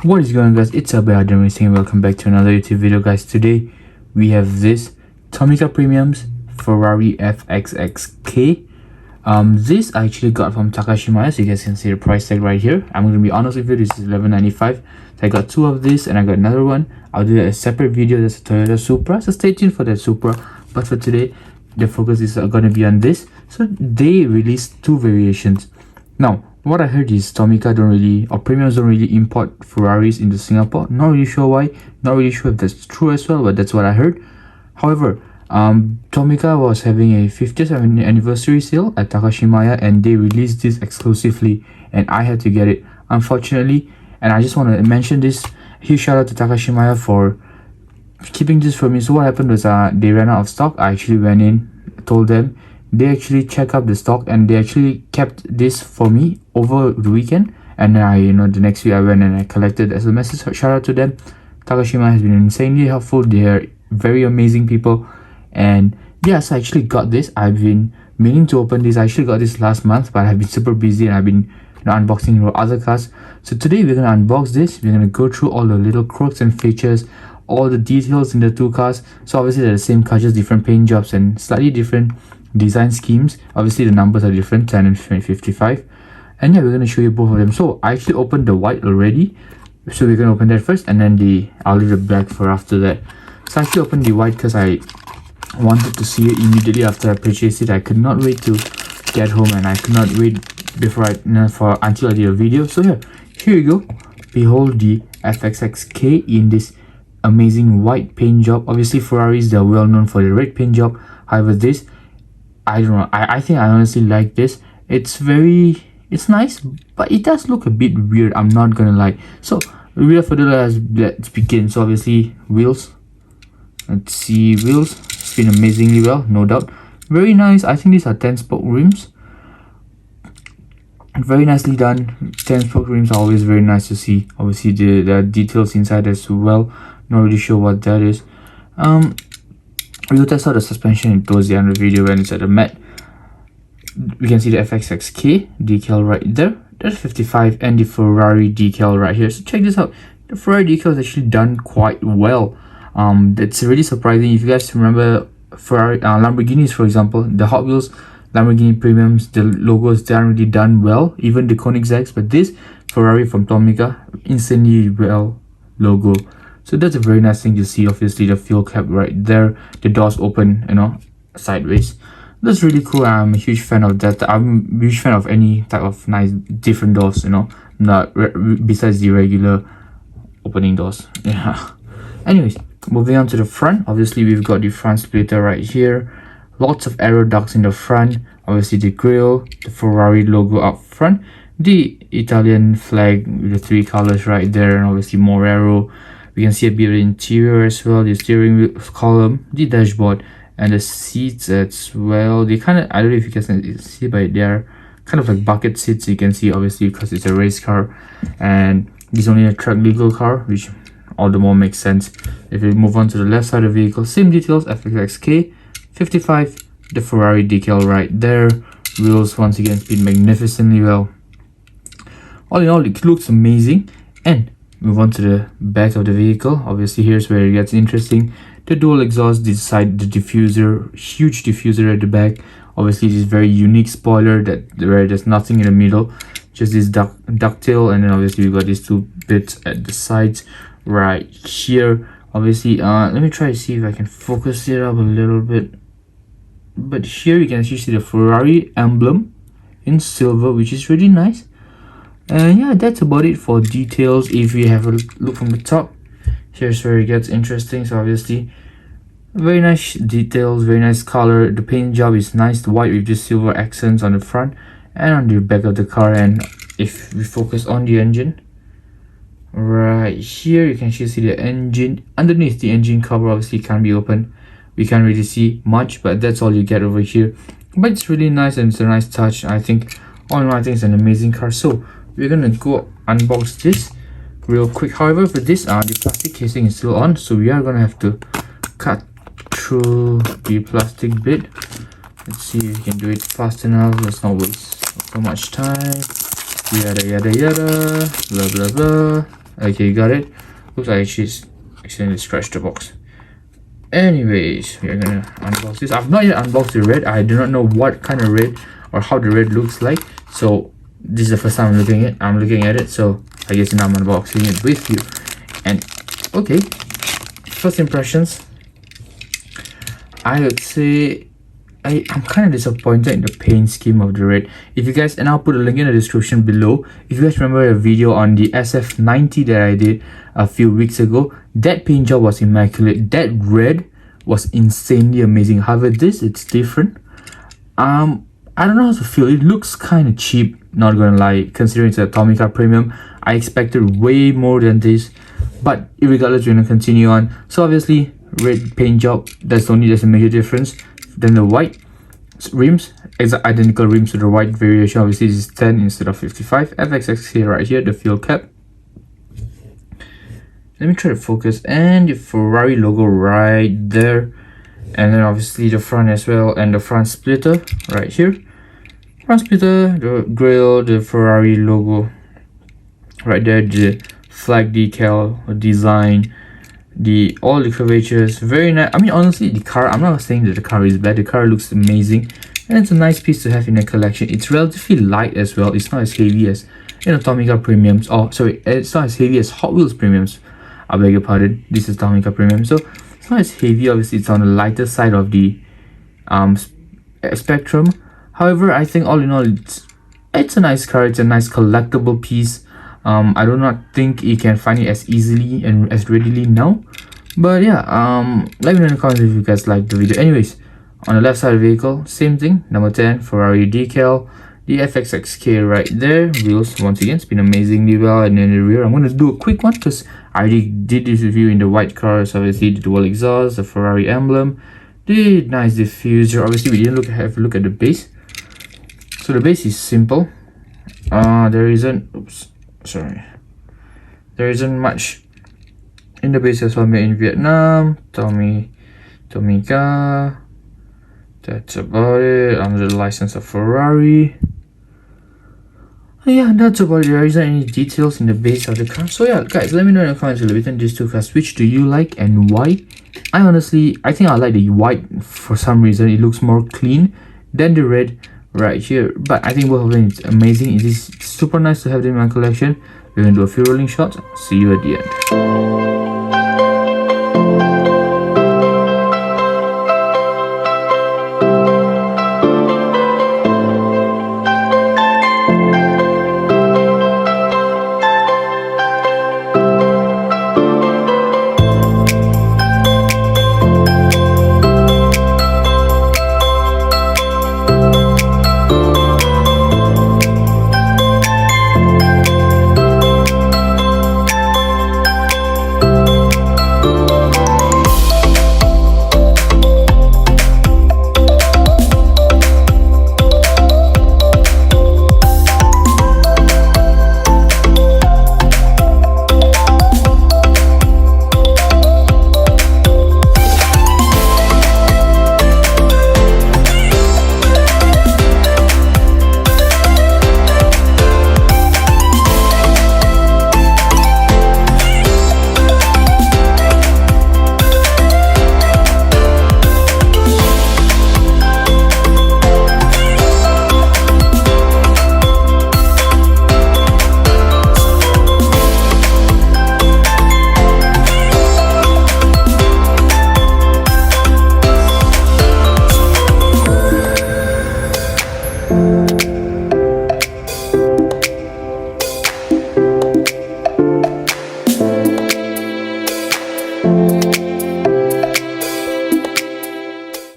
What is going on, guys? It's RdnRacing and welcome back to another YouTube video, guys. Today we have this Tomica Premiums Ferrari FXX. This I actually got from Takashimaya, so you guys can see the price tag right here. I'm going to be honest with you, this is $11.95. So I got two of this and I got another one. I'll do that a separate video. That's a Toyota Supra, so stay tuned for that Supra. But for today, the focus is going to be on this. So they released two variations. Now, what I heard is Tomica don't really, or Premiums don't really import Ferraris into Singapore. Not really sure why, not really sure if that's true as well, but that's what I heard. However, Tomica was having a 50th anniversary sale at Takashimaya and they released this exclusively and I had to get it, unfortunately. And I just want to mention this, huge shout out to Takashimaya for keeping this for me. So what happened was they ran out of stock. I actually went in, told them, they actually checked up the stock and they actually kept this for me over the weekend. And then the next week I went and I collected as a message. Shout out to them. Takashima has been insanely helpful. They are very amazing people. And yes, I actually got this. I've been meaning to open this. I actually got this last month, but I've been super busy and I've been unboxing other cars. So today we're gonna unbox this. We're gonna go through all the little quirks and features, all the details in the two cars. So obviously they're the same car, just different paint jobs and slightly different design schemes. Obviously the numbers are different, 10 and 55. And yeah, we're going to show you both of them. So I actually opened the white already, so we're going to open that first and then I'll leave the black for after that. So I actually opened the white because I wanted to see it immediately after I purchased it. I could not wait to get home and I could not wait before until I did a video. So yeah, here you go. Behold the FXX in this amazing white paint job. Obviously Ferraris, they're well known for the red paint job. However, this, I don't know, I think I honestly like this. It's nice, but it does look a bit weird, I'm not gonna lie. So without further ado, let's begin. So obviously wheels, let's see, wheels spin amazingly well, no doubt. Very nice. I think these are 10-spoke rims, very nicely done. 10-spoke rims are always very nice to see. Obviously there are details inside as well, not really sure what that is. We'll test out the suspension towards the end of the video when it's at the mat. We can see the FXX decal right there. There's 55 and the Ferrari decal right here. So check this out. The Ferrari decal is actually done quite well. That's really surprising. If you guys remember Ferrari, Lamborghinis, for example, the Hot Wheels Lamborghini Premiums, the logos, they aren't really done well. Even the Koenigsegg's, but this Ferrari from Tomica, instantly well logo. So that's a very nice thing to see. Obviously the fuel cap right there, the doors open, sideways. That's really cool. I'm a huge fan of that. I'm a huge fan of any type of nice different doors, not besides the regular opening doors. Yeah. Anyways, moving on to the front. Obviously we've got the front splitter right here. Lots of aero ducts in the front. Obviously the grille, the Ferrari logo up front, the Italian flag with the 3 colors right there, and obviously more aero. We can see a bit of the interior as well, the steering wheel column, the dashboard, and the seats as well. They kind of, I don't know if you guys can see, but they're kind of like bucket seats. You can see obviously because it's a race car and it's only a track legal car, which all the more makes sense. If we move on to the left side of the vehicle, same details, FXX 55, the Ferrari decal right there. Wheels once again spin magnificently well. All in all, it looks amazing. And move on to the back of the vehicle. Obviously here's where it gets interesting. The dual exhaust, this side, the diffuser, huge diffuser at the back. Obviously this very unique spoiler where there's nothing in the middle, just this ducktail, and then obviously we got these 2 bits at the sides right here. Obviously let me try to see if I can focus it up a little bit, but here you can actually see the Ferrari emblem in silver, which is really nice. And yeah, that's about it for details. If we have a look from the top, here's where it gets interesting. So obviously very nice details, very nice color. The paint job is nice, the white with just silver accents on the front and on the back of the car. And if we focus on the engine right here, you can actually see the engine. Underneath the engine cover obviously can't be open, we can't really see much, but that's all you get over here. But it's really nice and it's a nice touch. I think all in all, I think it's an amazing car. So we're gonna go unbox this real quick. However, for this the plastic casing is still on, so we are gonna have to cut through the plastic bit. Let's see if we can do it fast enough. Let's not waste so much time. Yada yada yada, blah blah blah. Okay, you got it. Looks like she's accidentally scratched the box. Anyways, we're gonna unbox this. I've not yet unboxed the red. I do not know what kind of red or how the red looks like, so this is the first time I'm looking at it, so I guess now I'm unboxing it with you. And okay, first impressions, I would say I'm kind of disappointed in the paint scheme of the red. If you guys, and I'll put a link in the description below, if you guys remember a video on the SF90 that I did a few weeks ago, that paint job was immaculate. That red was insanely amazing. However, it's different. I don't know how to feel. It looks kind of cheap, not gonna lie, considering it's a Tomica premium. I expected way more than this, but regardless, we're gonna continue on. So obviously, red paint job, there's a major difference. Then the white rims, identical rims to the white variation. Obviously, this is 10 instead of 55. FXX here, right here, the fuel cap. Let me try to focus, and the Ferrari logo right there, and then obviously the front as well, and the front splitter right here. Front splitter, the grille, the Ferrari logo right there, the flag decal design, all the curvatures, very nice. I mean, honestly, the car, I'm not saying that the car is bad. The car looks amazing, and it's a nice piece to have in a collection. It's relatively light as well. It's not as heavy as, you know, Tomica premiums. Oh, sorry, it's not as heavy as Hot Wheels premiums. I beg your pardon. This is Tomica premium, so it's not as heavy. Obviously, it's on the lighter side of the spectrum. However, I think all in all, it's a nice car. It's a nice collectible piece. I do not think you can find it as easily and as readily now, but yeah, let me know in the comments if you guys like the video. Anyways, on the left side of the vehicle, same thing, number 10 Ferrari decal, the FXX right there, wheels once again spin amazingly well, and then the rear, I'm going to do a quick one because I already did this review in the white cars. Obviously the dual exhaust, the Ferrari emblem, the nice diffuser. Obviously we didn't have a look at the base. So the base is simple. There isn't much in the base as well. Made in Vietnam, Tomica, that's about it. Under the license of Ferrari. Yeah, that's about it. There isn't any details in the base of the car. So yeah, guys, let me know in the comments between these two cars, which do you like and why? I think I like the white for some reason. It looks more clean than the red right here, but I think both of them is amazing. It is super nice to have them in my collection. We're gonna do a few rolling shots. See you at the end.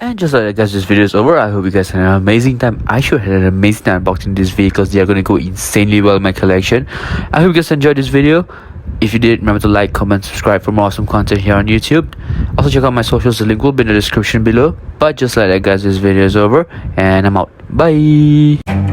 And just like that, guys, this video is over. I hope you guys had an amazing time. I sure had an amazing time unboxing these vehicles. They are going to go insanely well in my collection. I hope you guys enjoyed this video. If you did, remember to like, comment, subscribe for more awesome content here on YouTube. Also check out my socials. The link will be in the description below. But just like that, guys, this video is over and I'm out. Bye.